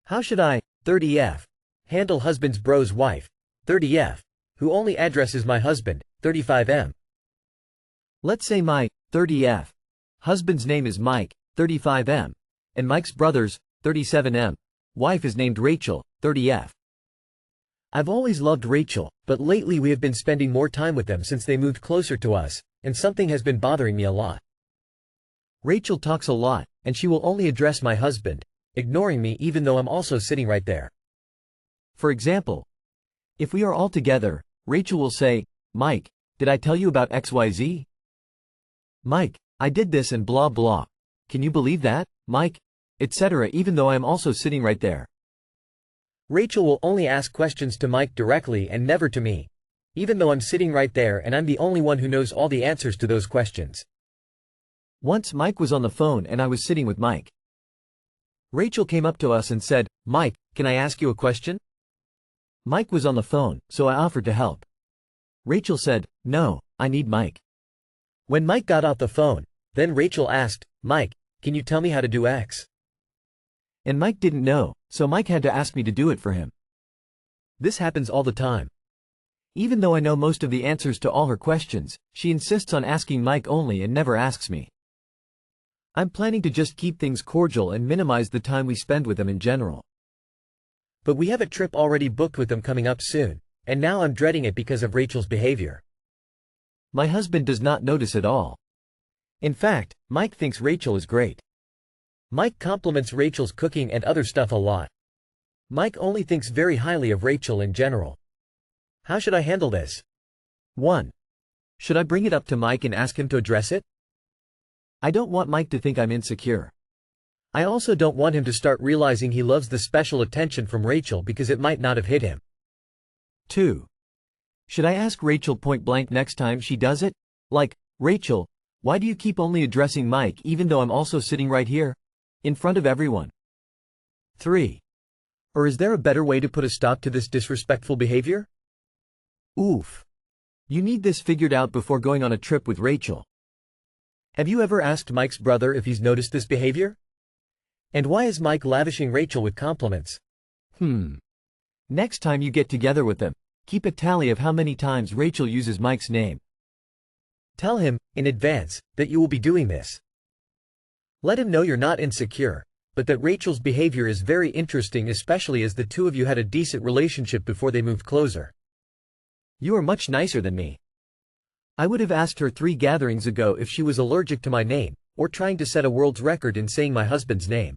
How should I, 30F, handle husband's bro's wife, 30F, who only addresses my husband, 35M? Let's say my 30F husband's name is Mike, 35M, and Mike's brother's 37M wife is named Rachel, 30F. I've always loved Rachel, but lately we have been spending more time with them since they moved closer to us, and something has been bothering me a lot. Rachel talks a lot, and she will only address my husband, ignoring me even though I'm also sitting right there. For example, if we are all together, Rachel will say, "Mike, did I tell you about XYZ? Mike, I did this and blah blah. Can you believe that, Mike?" etc. even though I am also sitting right there. Rachel will only ask questions to Mike directly and never to me, even though I'm sitting right there and I'm the only one who knows all the answers to those questions. Once Mike was on the phone and I was sitting with Mike. Rachel came up to us and said, "Mike, can I ask you a question?" Mike was on the phone, so I offered to help. Rachel said, "No, I need Mike." When Mike got off the phone, then Rachel asked, "Mike, can you tell me how to do X?" And Mike didn't know, so Mike had to ask me to do it for him. This happens all the time. Even though I know most of the answers to all her questions, she insists on asking Mike only and never asks me. I'm planning to just keep things cordial and minimize the time we spend with them in general. But we have a trip already booked with them coming up soon, and now I'm dreading it because of Rachel's behavior. My husband does not notice at all. In fact, Mike thinks Rachel is great. Mike compliments Rachel's cooking and other stuff a lot. Mike only thinks very highly of Rachel in general. How should I handle this? 1. Should I bring it up to Mike and ask him to address it? I don't want Mike to think I'm insecure. I also don't want him to start realizing he loves the special attention from Rachel because it might not have hit him. 2. Should I ask Rachel point blank next time she does it? Like, "Rachel, why do you keep only addressing Mike even though I'm also sitting right here? In front of everyone?" 3. Or is there a better way to put a stop to this disrespectful behavior? Oof. You need this figured out before going on a trip with Rachel. Have you ever asked Mike's brother if he's noticed this behavior? And why is Mike lavishing Rachel with compliments? Next time you get together with them, keep a tally of how many times Rachel uses Mike's name. Tell him, in advance, that you will be doing this. Let him know you're not insecure, but that Rachel's behavior is very interesting, especially as the two of you had a decent relationship before they moved closer. You are much nicer than me. I would have asked her 3 gatherings ago if she was allergic to my name, or trying to set a world's record in saying my husband's name.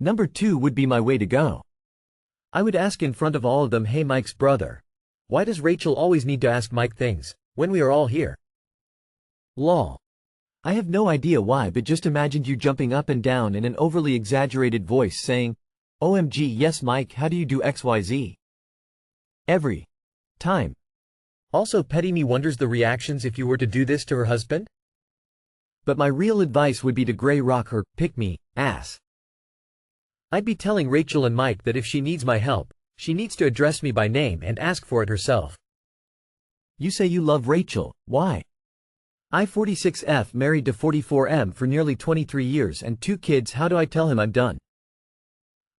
Number 2 would be my way to go. I would ask in front of all of them, "Hey, Mike's brother, why does Rachel always need to ask Mike things, when we are all here?" Lol. I have no idea why, but just imagined you jumping up and down in an overly exaggerated voice saying, "OMG, yes Mike, how do you do XYZ?" Every time. Also, Petty Me wonders the reactions if you were to do this to her husband? But my real advice would be to gray rock her pick-me ass. I'd be telling Rachel and Mike that if she needs my help, she needs to address me by name and ask for it herself. You say you love Rachel, why? I 46F married to 44M for nearly 23 years and 2 kids. How do I tell him I'm done?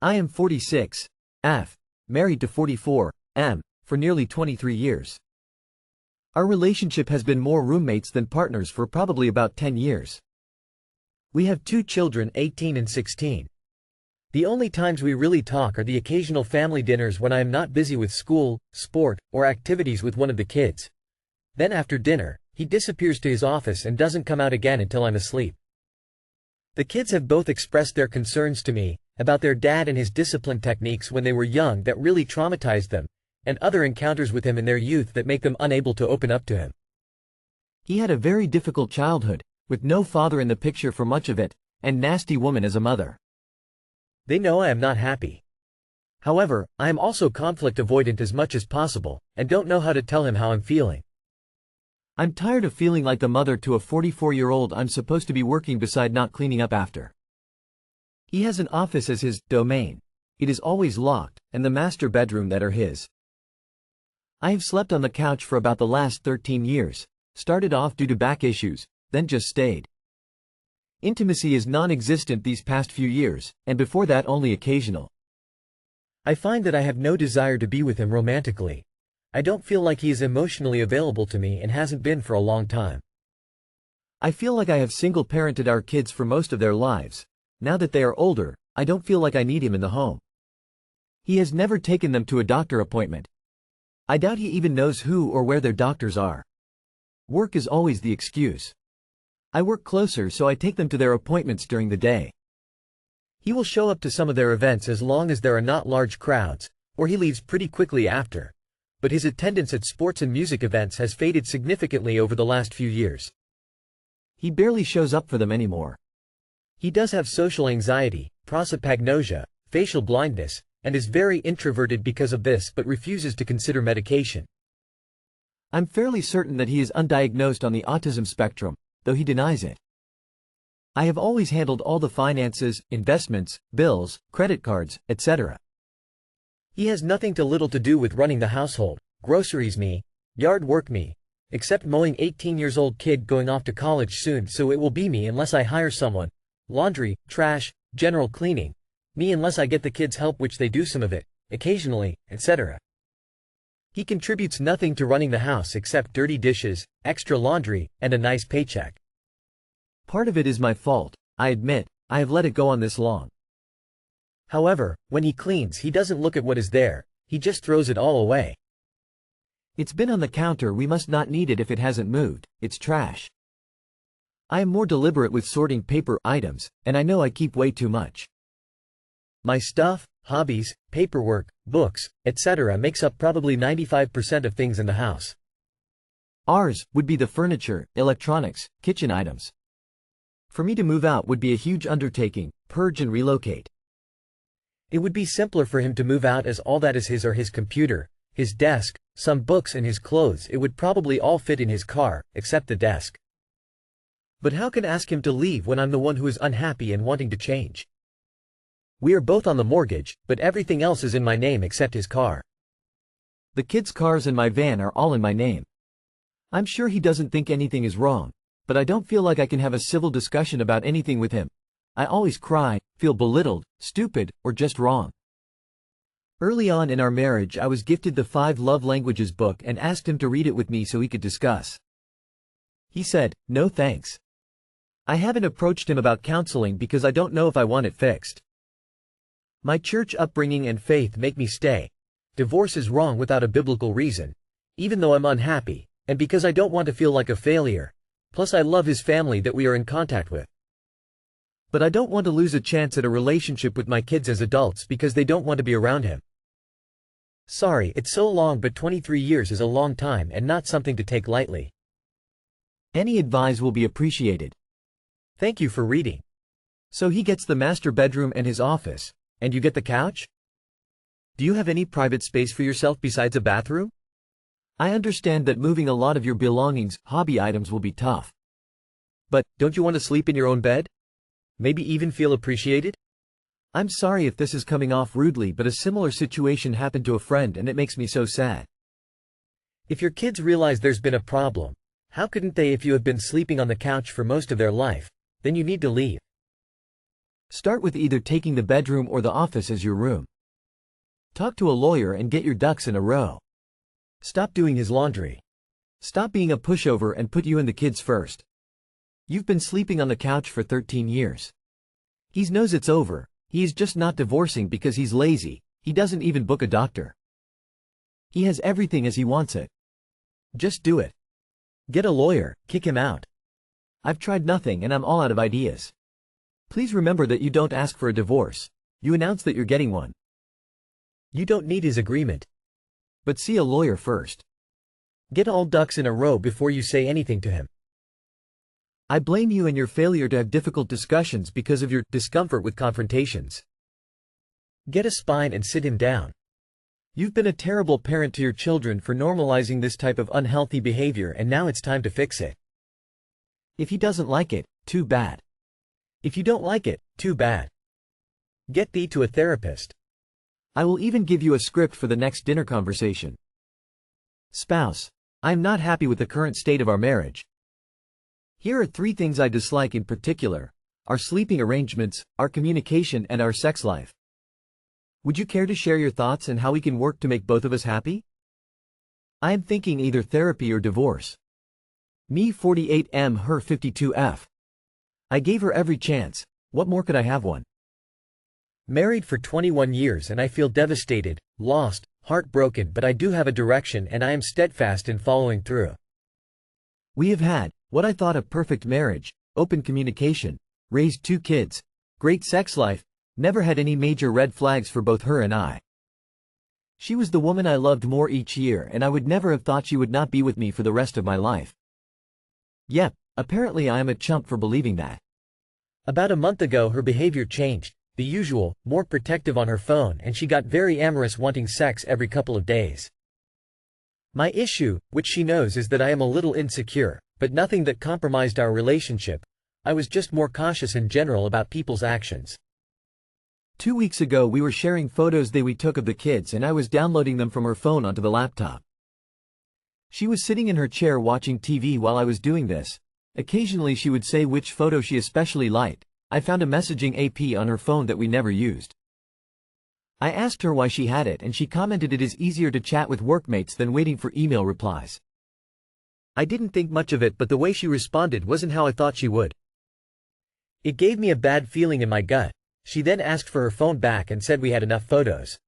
I am 46F married to 44M for nearly 23 years. Our relationship has been more roommates than partners for probably about 10 years. We have 2 children, 18 and 16. The only times we really talk are the occasional family dinners when I am not busy with school, sport, or activities with one of the kids. Then after dinner, he disappears to his office and doesn't come out again until I'm asleep. The kids have both expressed their concerns to me about their dad and his discipline techniques when they were young that really traumatized them, and other encounters with him in their youth that make them unable to open up to him. He had a very difficult childhood, with no father in the picture for much of it, and nasty woman as a mother. They know I am not happy. However, I am also conflict avoidant as much as possible, and don't know how to tell him how I'm feeling. I'm tired of feeling like the mother to a 44-year-old I'm supposed to be working beside, not cleaning up after. He has an office as his domain. It is always locked, and the master bedroom that are his. I have slept on the couch for about the last 13 years, started off due to back issues, then just stayed. Intimacy is non-existent these past few years, and before that only occasional. I find that I have no desire to be with him romantically. I don't feel like he is emotionally available to me and hasn't been for a long time. I feel like I have single-parented our kids for most of their lives. Now that they are older, I don't feel like I need him in the home. He has never taken them to a doctor appointment. I doubt he even knows who or where their doctors are. Work is always the excuse. I work closer, so I take them to their appointments during the day. He will show up to some of their events as long as there are not large crowds, or he leaves pretty quickly after. But his attendance at sports and music events has faded significantly over the last few years. He barely shows up for them anymore. He does have social anxiety, prosopagnosia, facial blindness, and is very introverted because of this but refuses to consider medication. I'm fairly certain that he is undiagnosed on the autism spectrum, though he denies it. I have always handled all the finances, investments, bills, credit cards, etc. He has nothing to little to do with running the household, groceries me, yard work me, except mowing 18-years-old kid going off to college soon, so it will be me unless I hire someone, laundry, trash, general cleaning, me unless I get the kids help, which they do some of it, occasionally, etc. He contributes nothing to running the house except dirty dishes, extra laundry, and a nice paycheck. Part of it is my fault, I admit. I have let it go on this long. However, when he cleans, he doesn't look at what is there, he just throws it all away. It's been on the counter, we must not need it if it hasn't moved, it's trash. I am more deliberate with sorting paper items, and I know I keep way too much. My stuff, hobbies, paperwork, books, etc. makes up probably 95% of things in the house. Ours would be the furniture, electronics, kitchen items. For me to move out would be a huge undertaking, purge and relocate. It would be simpler for him to move out, as all that is his are his computer, his desk, some books and his clothes. It would probably all fit in his car, except the desk. But how can I ask him to leave when I'm the one who is unhappy and wanting to change? We are both on the mortgage, but everything else is in my name except his car. The kids' cars and my van are all in my name. I'm sure he doesn't think anything is wrong, but I don't feel like I can have a civil discussion about anything with him. I always cry, feel belittled, stupid, or just wrong. Early on in our marriage, I was gifted the 5 Love Languages book and asked him to read it with me so we could discuss. He said, "No thanks." I haven't approached him about counseling because I don't know if I want it fixed. My church upbringing and faith make me stay. Divorce is wrong without a biblical reason, even though I'm unhappy, and because I don't want to feel like a failure. Plus I love his family that we are in contact with. But I don't want to lose a chance at a relationship with my kids as adults because they don't want to be around him. Sorry, it's so long, but 23 years is a long time and not something to take lightly. Any advice will be appreciated. Thank you for reading. So he gets the master bedroom and his office, and you get the couch? Do you have any private space for yourself besides a bathroom? I understand that moving a lot of your belongings, hobby items will be tough. But, don't you want to sleep in your own bed? Maybe even feel appreciated? I'm sorry if this is coming off rudely, but a similar situation happened to a friend and it makes me so sad. If your kids realize there's been a problem, how couldn't they if you have been sleeping on the couch for most of their life? Then you need to leave. Start with either taking the bedroom or the office as your room. Talk to a lawyer and get your ducks in a row. Stop doing his laundry. Stop being a pushover and put you and the kids first. You've been sleeping on the couch for 13 years. He knows it's over. He is just not divorcing because he's lazy. He doesn't even book a doctor. He has everything as he wants it. Just do it. Get a lawyer, kick him out. I've tried nothing and I'm all out of ideas. Please remember that you don't ask for a divorce. You announce that you're getting one. You don't need his agreement. But see a lawyer first. Get all ducks in a row before you say anything to him. I blame you and your failure to have difficult discussions because of your discomfort with confrontations. Get a spine and sit him down. You've been a terrible parent to your children for normalizing this type of unhealthy behavior, and now it's time to fix it. If he doesn't like it, too bad. If you don't like it, too bad. Get thee to a therapist. I will even give you a script for the next dinner conversation. Spouse, I am not happy with the current state of our marriage. Here are 3 things I dislike in particular. our sleeping arrangements, our communication, and our sex life. Would you care to share your thoughts and how we can work to make both of us happy? I am thinking either therapy or divorce. Me 48M, her 52F. I gave her every chance. What more could I have? One. Married for 21 years and I feel devastated, lost, heartbroken, but I do have a direction and I am steadfast in following through. We have had what I thought a perfect marriage, open communication, raised 2 kids, great sex life, never had any major red flags for both her and I. She was the woman I loved more each year, and I would never have thought she would not be with me for the rest of my life. Yep, apparently I am a chump for believing that. About a month ago her behavior changed, the usual, more protective on her phone, and she got very amorous, wanting sex every couple of days. My issue, which she knows, is that I am a little insecure, but nothing that compromised our relationship. I was just more cautious in general about people's actions. 2 weeks ago we were sharing photos we took of the kids, and I was downloading them from her phone onto the laptop. She was sitting in her chair watching TV while I was doing this. Occasionally she would say which photo she especially liked. I found a messaging app on her phone that we never used. I asked her why she had it, and she commented it is easier to chat with workmates than waiting for email replies. I didn't think much of it, but the way she responded wasn't how I thought she would. It gave me a bad feeling in my gut. She then asked for her phone back and said we had enough photos.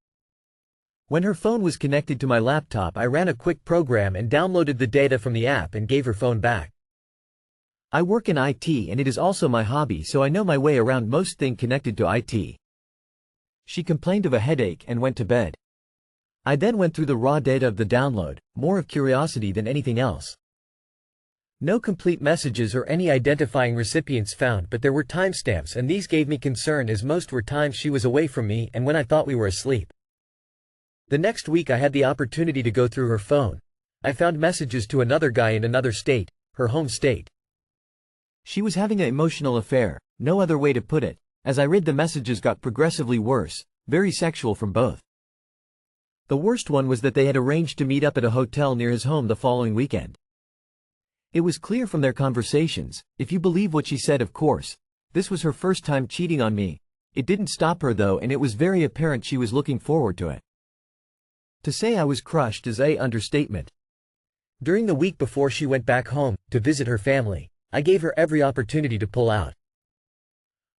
When her phone was connected to my laptop, I ran a quick program and downloaded the data from the app and gave her phone back. I work in IT and it is also my hobby, so I know my way around most things connected to IT. She complained of a headache and went to bed. I then went through the raw data of the download, more of curiosity than anything else. No complete messages or any identifying recipients found, but there were timestamps, and these gave me concern as most were times she was away from me and when I thought we were asleep. The next week I had the opportunity to go through her phone. I found messages to another guy in another state, her home state. She was having an emotional affair, no other way to put it. As I read the messages got progressively worse, very sexual from both. The worst one was that they had arranged to meet up at a hotel near his home the following weekend. It was clear from their conversations, if you believe what she said, of course, this was her first time cheating on me. It didn't stop her though, and it was very apparent she was looking forward to it. To say I was crushed is an understatement. During the week before she went back home to visit her family, I gave her every opportunity to pull out.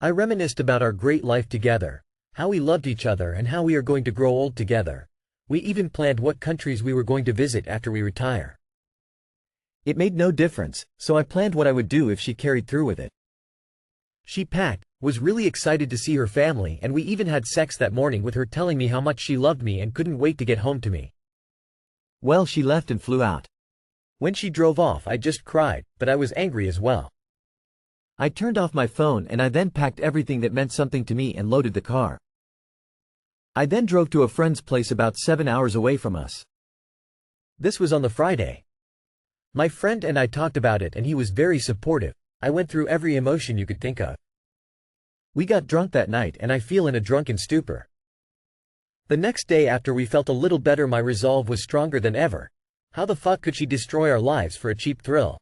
I reminisced about our great life together, how we loved each other and how we are going to grow old together. We even planned what countries we were going to visit after we retire. It made no difference, so I planned what I would do if she carried through with it. She packed, was really excited to see her family, and we even had sex that morning with her telling me how much she loved me and couldn't wait to get home to me. Well, she left and flew out. When she drove off I just cried, but I was angry as well. I turned off my phone and I then packed everything that meant something to me and loaded the car. I then drove to a friend's place about 7 hours away from us. This was on the Friday. My friend and I talked about it and he was very supportive. I went through every emotion you could think of. We got drunk that night and I feel in a drunken stupor. The next day after we felt a little better, my resolve was stronger than ever. How the fuck could she destroy our lives for a cheap thrill?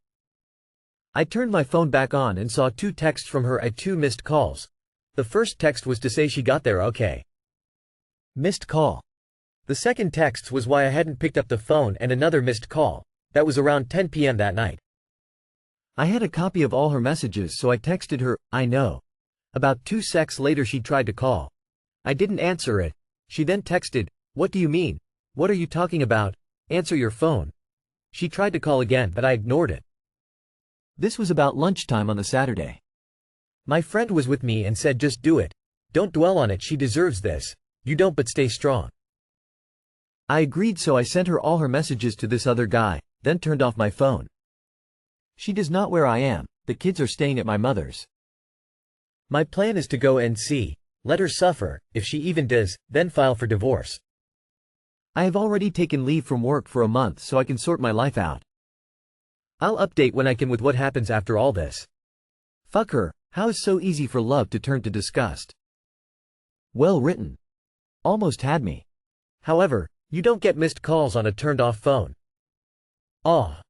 I turned my phone back on and saw 2 texts from her and 2 missed calls. The first text was to say she got there okay. Missed call. The second text was why I hadn't picked up the phone, and another missed call. That was around 10 p.m. that night. I had a copy of all her messages, so I texted her, I know. About 2 seconds later she tried to call. I didn't answer it. She then texted, what do you mean? What are you talking about? Answer your phone. She tried to call again, but I ignored it. This was about lunchtime on the Saturday. My friend was with me and said just do it. Don't dwell on it, she deserves this. You don't, but stay strong. I agreed, so I sent her all her messages to this other guy, then turned off my phone. She does not where I am, the kids are staying at my mother's. My plan is to go and see, let her suffer, if she even does, then file for divorce. I have already taken leave from work for a month so I can sort my life out. I'll update when I can with what happens after all this. Fuck her, how is so easy for love to turn to disgust? Well written. Almost had me. However, you don't get missed calls on a turned off phone. Aw.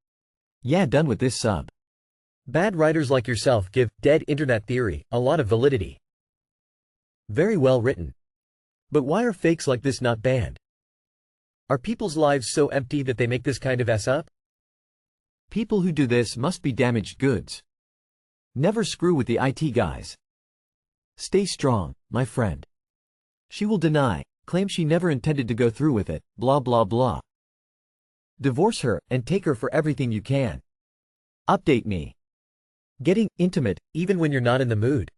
Yeah, done with this sub. Bad writers like yourself give dead internet theory a lot of validity. Very well written. But why are fakes like this not banned? Are people's lives so empty that they make this kind of up? People who do this must be damaged goods. Never screw with the IT guys. Stay strong, my friend. She will deny, claim she never intended to go through with it, blah blah blah. Divorce her, and take her for everything you can. Update me. Getting intimate, even when you're not in the mood.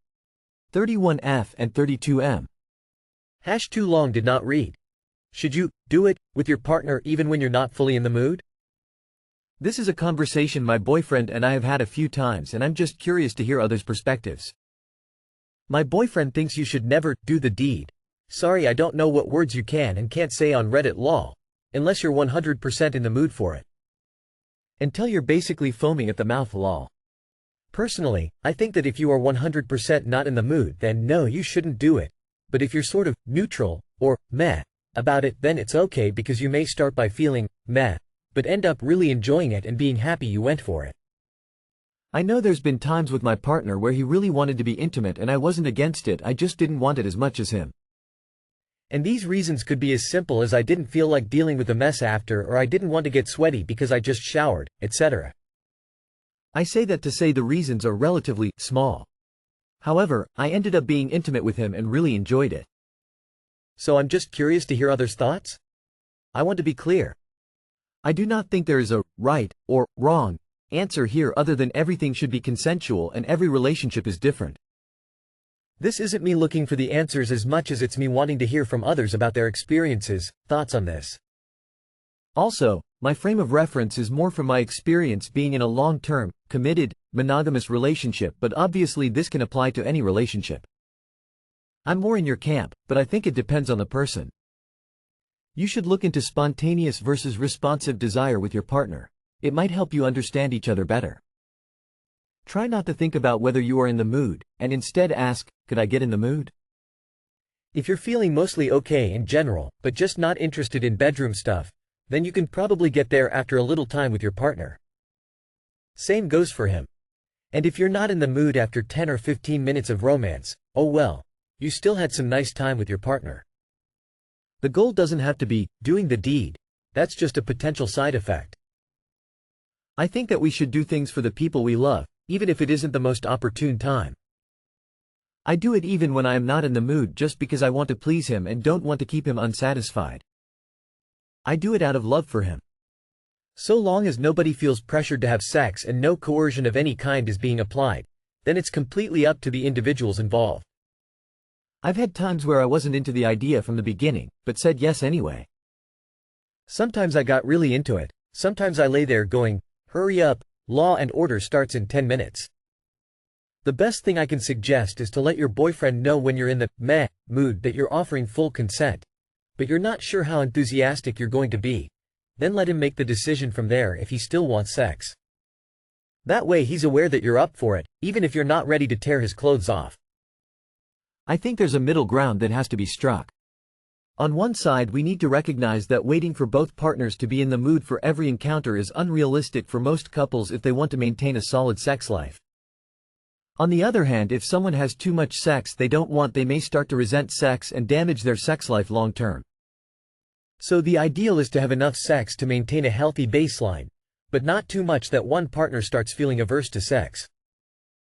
31F and 32M. Too long did not read. Should you do it with your partner even when you're not fully in the mood? This is a conversation my boyfriend and I have had a few times, and I'm just curious to hear others' perspectives. My boyfriend thinks you should never do the deed. Sorry, I don't know what words you can and can't say on Reddit lol, unless you're 100% in the mood for it. Until you're basically foaming at the mouth lol. Personally, I think that if you are 100% not in the mood, then no, you shouldn't do it. But if you're sort of neutral, or meh, about it, then it's okay, because you may start by feeling meh, but end up really enjoying it and being happy you went for it. I know there's been times with my partner where he really wanted to be intimate and I wasn't against it, I just didn't want it as much as him. And these reasons could be as simple as I didn't feel like dealing with the mess after, or I didn't want to get sweaty because I just showered, etc. I say that to say the reasons are relatively small. However, I ended up being intimate with him and really enjoyed it. So I'm just curious to hear others' thoughts? I want to be clear. I do not think there is a right or wrong answer here, other than everything should be consensual and every relationship is different. This isn't me looking for the answers as much as it's me wanting to hear from others about their experiences, thoughts on this. Also, my frame of reference is more from my experience being in a long-term, committed, monogamous relationship, but obviously this can apply to any relationship. I'm more in your camp, but I think it depends on the person. You should look into spontaneous versus responsive desire with your partner. It might help you understand each other better. Try not to think about whether you are in the mood, and instead ask, could I get in the mood? If you're feeling mostly okay in general, but just not interested in bedroom stuff, then you can probably get there after a little time with your partner. Same goes for him. And if you're not in the mood after 10 or 15 minutes of romance, oh well, you still had some nice time with your partner. The goal doesn't have to be doing the deed. That's just a potential side effect. I think that we should do things for the people we love, even if it isn't the most opportune time. I do it even when I am not in the mood, just because I want to please him and don't want to keep him unsatisfied. I do it out of love for him. So long as nobody feels pressured to have sex and no coercion of any kind is being applied, then it's completely up to the individuals involved. I've had times where I wasn't into the idea from the beginning, but said yes anyway. Sometimes I got really into it, sometimes I lay there going, hurry up, Law and Order starts in 10 minutes. The best thing I can suggest is to let your boyfriend know when you're in the meh mood that you're offering full consent, but you're not sure how enthusiastic you're going to be. Then let him make the decision from there if he still wants sex. That way he's aware that you're up for it, even if you're not ready to tear his clothes off. I think there's a middle ground that has to be struck. On one side, we need to recognize that waiting for both partners to be in the mood for every encounter is unrealistic for most couples if they want to maintain a solid sex life. On the other hand, if someone has too much sex they don't want, they may start to resent sex and damage their sex life long term. So the ideal is to have enough sex to maintain a healthy baseline, but not too much that one partner starts feeling averse to sex.